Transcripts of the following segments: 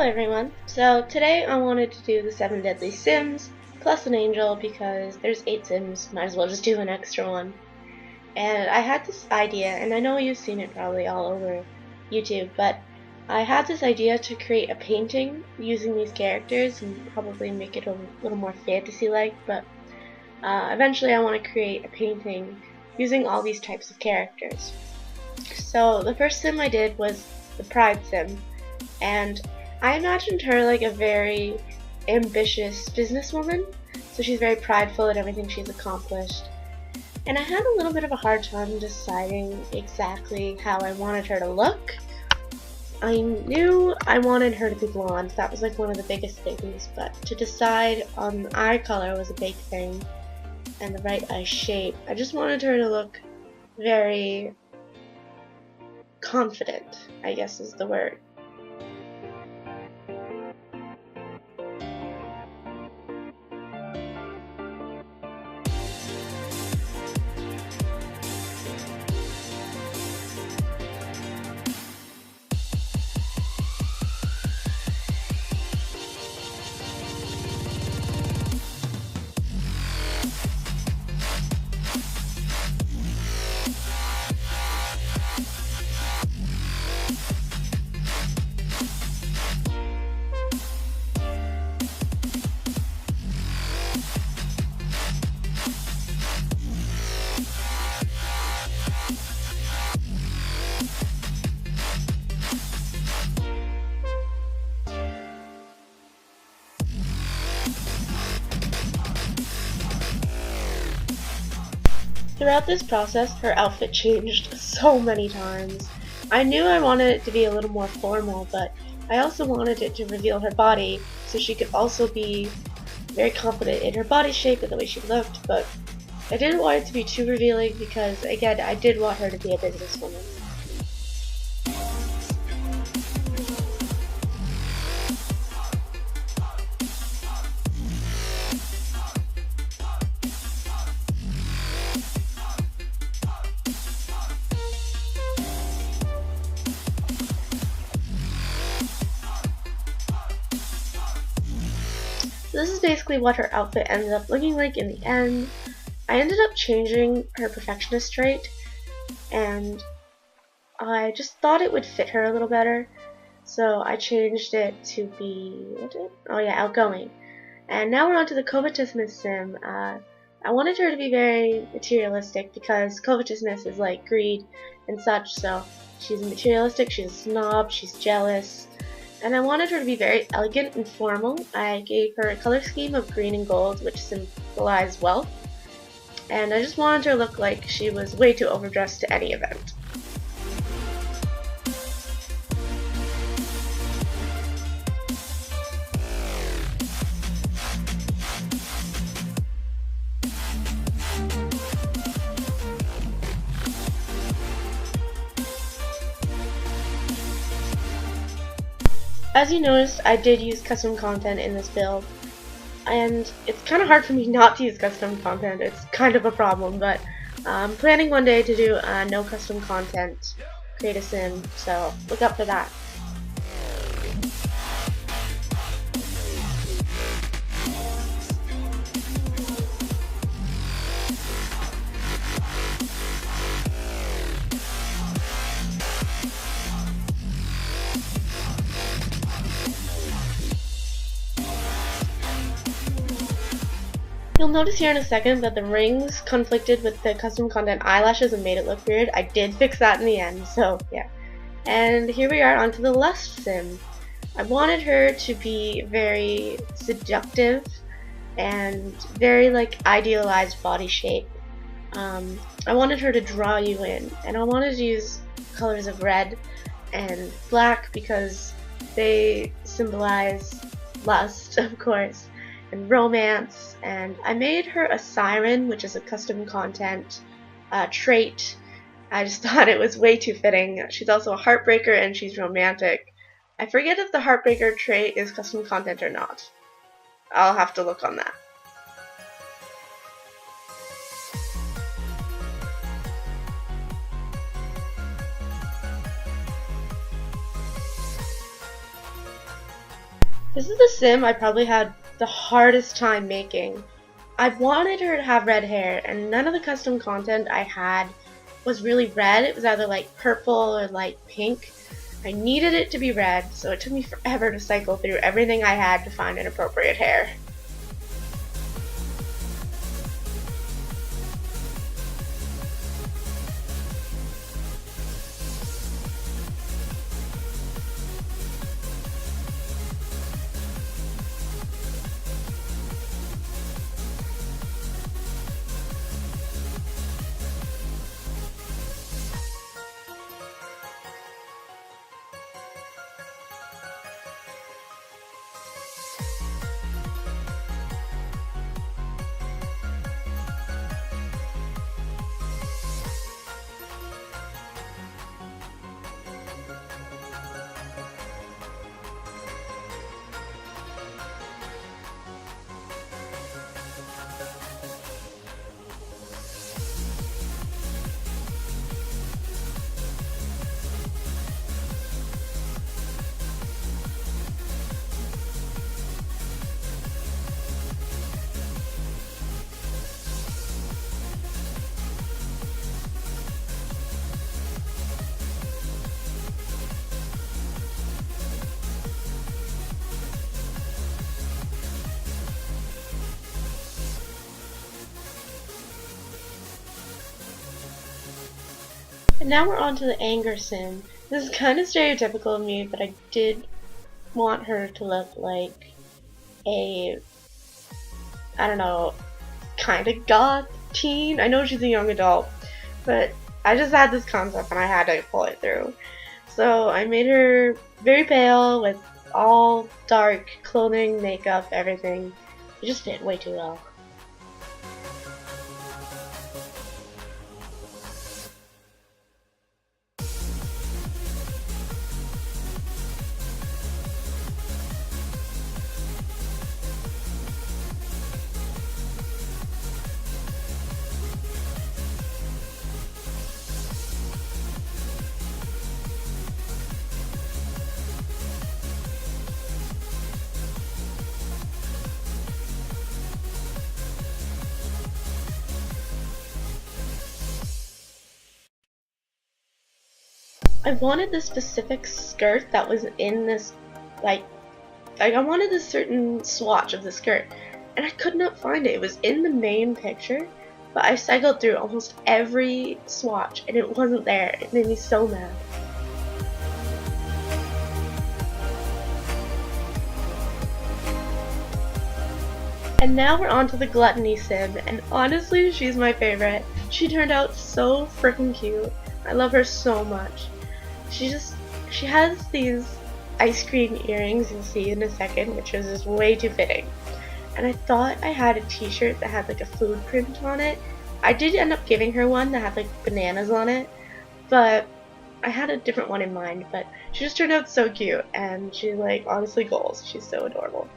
Hello everyone. So today I wanted to do the 7 Deadly Sims plus an angel because there's 8 Sims, might as well just do an extra one. And I had this idea, and I know you've seen it probably all over YouTube, but I had this idea to create a painting using these characters and probably make it a little more fantasy-like, but eventually I want to create a painting using all these types of characters. So the first sim I did was the Pride sim, and I imagined her like a very ambitious businesswoman, so she's very prideful at everything she's accomplished. And I had a little bit of a hard time deciding exactly how I wanted her to look. I knew I wanted her to be blonde, that was like one of the biggest things, but to decide on eye color was a big thing, and the right eye shape. I just wanted her to look very confident, I guess is the word. Throughout this process, her outfit changed so many times. I knew I wanted it to be a little more formal, but I also wanted it to reveal her body so she could also be very confident in her body shape and the way she looked, but I didn't want it to be too revealing because, again, I did want her to be a businesswoman. So this is basically what her outfit ended up looking like in the end. I ended up changing her perfectionist trait, and I just thought it would fit her a little better. So I changed it to be, outgoing. And now we're on to the covetousness sim. I wanted her to be very materialistic because covetousness is like greed and such, so she's materialistic, she's a snob, she's jealous. And I wanted her to be very elegant and formal. I gave her a color scheme of green and gold, which symbolized wealth. And I just wanted her to look like she was way too overdressed to any event. As you noticed, I did use custom content in this build, and it's kind of hard for me not to use custom content. It's kind of a problem, but I'm planning one day to do no custom content, create a sim, so look up for that. You'll notice here in a second that the rings conflicted with the custom content eyelashes and made it look weird. I did fix that in the end, so yeah. And here we are onto the lust sim. I wanted her to be very seductive and very like idealized body shape. I wanted her to draw you in, and I wanted to use colors of red and black because they symbolize lust, of course, and romance. And I made her a siren, which is a custom content trait. I just thought it was way too fitting. She's also a heartbreaker and she's romantic. I forget if the heartbreaker trait is custom content or not. I'll have to look on that. This is the sim I probably had the hardest time making. I wanted her to have red hair, and none of the custom content I had was really red. It was either like purple or light pink. I needed it to be red, so it took me forever to cycle through everything I had to find an appropriate hair. And now we're on to the anger sim. This is kind of stereotypical of me, but I did want her to look like a, I don't know, kind of goth teen. I know she's a young adult, but I just had this concept and I had to pull it through. So I made her very pale with all dark clothing, makeup, everything. It just fit way too well. I wanted this specific skirt that was in this, like I wanted this certain swatch of the skirt, and I could not find it. It was in the main picture, but I cycled through almost every swatch, and it wasn't there. It made me so mad. And now we're on to the gluttony sim, and honestly, she's my favorite. She turned out so freaking cute. I love her so much. She has these ice cream earrings you'll see in a second, which is just way too fitting. And I thought I had a t-shirt that had like a food print on it. I did end up giving her one that had like bananas on it, but I had a different one in mind. But she just turned out so cute, and she's like honestly goals. She's so adorable.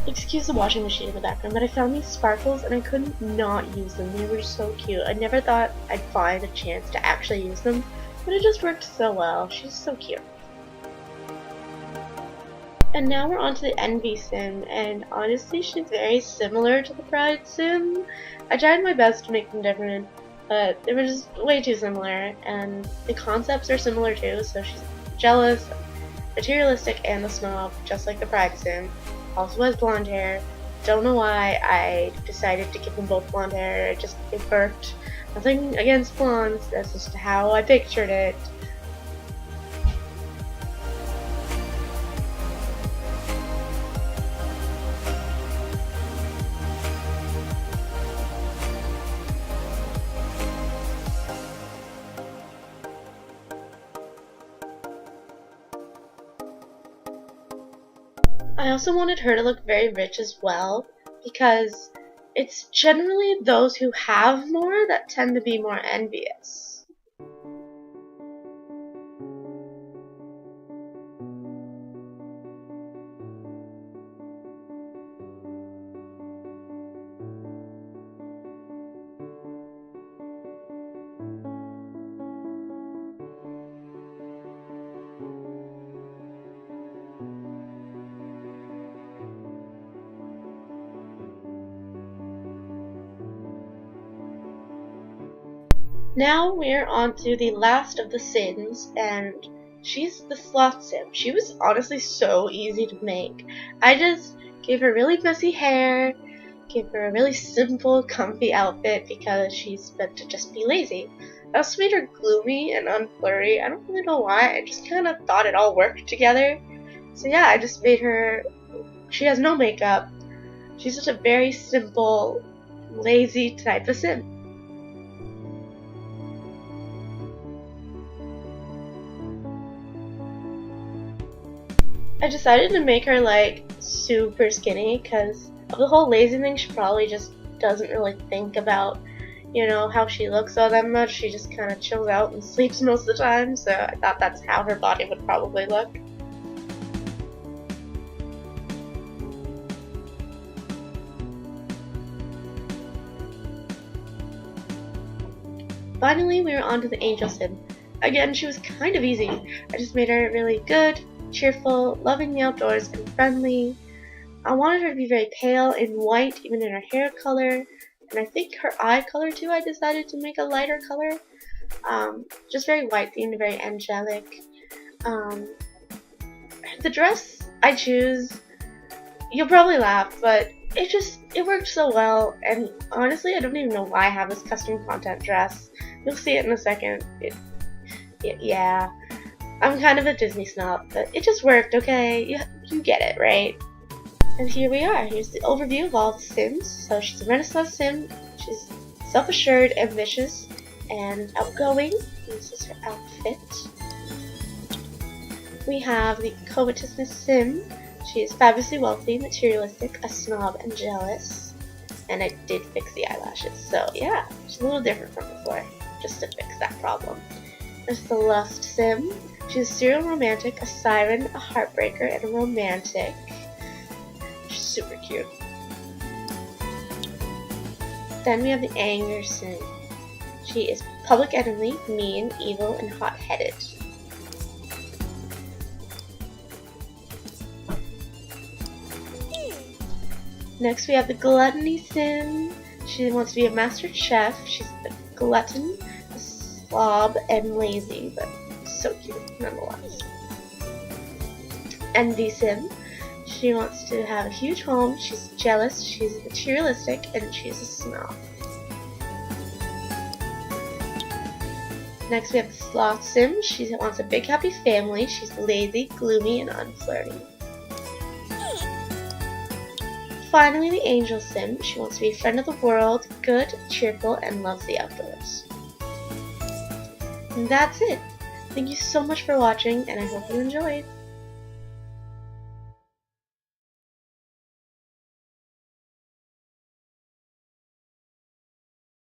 Excuse the washing machine in the background, but I found these sparkles and I couldn't not use them. They were so cute. I never thought I'd find a chance to actually use them, but it just worked so well. She's so cute. And now we're on to the Envy sim, and honestly she's very similar to the Pride sim. I tried my best to make them different, but they were just way too similar, and the concepts are similar too. So she's jealous, materialistic, and a snob, just like the Pride sim. Also has blonde hair, don't know why I decided to give them both blonde hair. It worked. Nothing against blondes, that's just how I pictured it. I also wanted her to look very rich as well, because it's generally those who have more that tend to be more envious. Now we're on to the last of the Sims, and she's the Sloth Sim. She was honestly so easy to make. I just gave her really messy hair, gave her a really simple, comfy outfit because she's meant to just be lazy. I also made her gloomy and unflirty. I don't really know why, I just kind of thought it all worked together. So yeah, I just made her, she has no makeup. She's just a very simple, lazy type of Sim. I decided to make her like super skinny because of the whole lazy thing. She probably just doesn't really think about, how she looks all that much. She just kind of chills out and sleeps most of the time, so I thought that's how her body would probably look. Finally, we were on to the Angel Sim. Again, she was kind of easy. I just made her really good, cheerful, loving the outdoors, and friendly. I wanted her to be very pale and white, even in her hair color, and I think her eye color too. I decided to make a lighter color, just very white themed, very angelic. Um, the dress I choose, you'll probably laugh, but it worked so well, and honestly, I don't even know why I have this custom content dress. You'll see it in a second. Yeah. I'm kind of a Disney snob, but it just worked, okay? You get it, right? And here we are. Here's the overview of all the Sims. So she's a Renaissance Sim. She's self-assured, ambitious, and outgoing. This is her outfit. We have the Covetousness Sim. She is fabulously wealthy, materialistic, a snob, and jealous. And I did fix the eyelashes, so yeah, she's a little different from before, just to fix that problem. There's the Lust Sim. She's a serial romantic, a siren, a heartbreaker, and a romantic. She's super cute. Then we have the Anger Sim. She is public enemy, mean, evil, and hot-headed. Next we have the Gluttony Sim. She wants to be a master chef. She's a glutton, a slob, and lazy, but so cute nonetheless. Envy Sim. She wants to have a huge home. She's jealous, she's materialistic, and she's a snob. Next we have the Sloth Sim. She wants a big happy family. She's lazy, gloomy, and unflirty. Finally, the Angel Sim. She wants to be a friend of the world, good, cheerful, and loves the outdoors. And that's it. Thank you so much for watching, and I hope you enjoyed.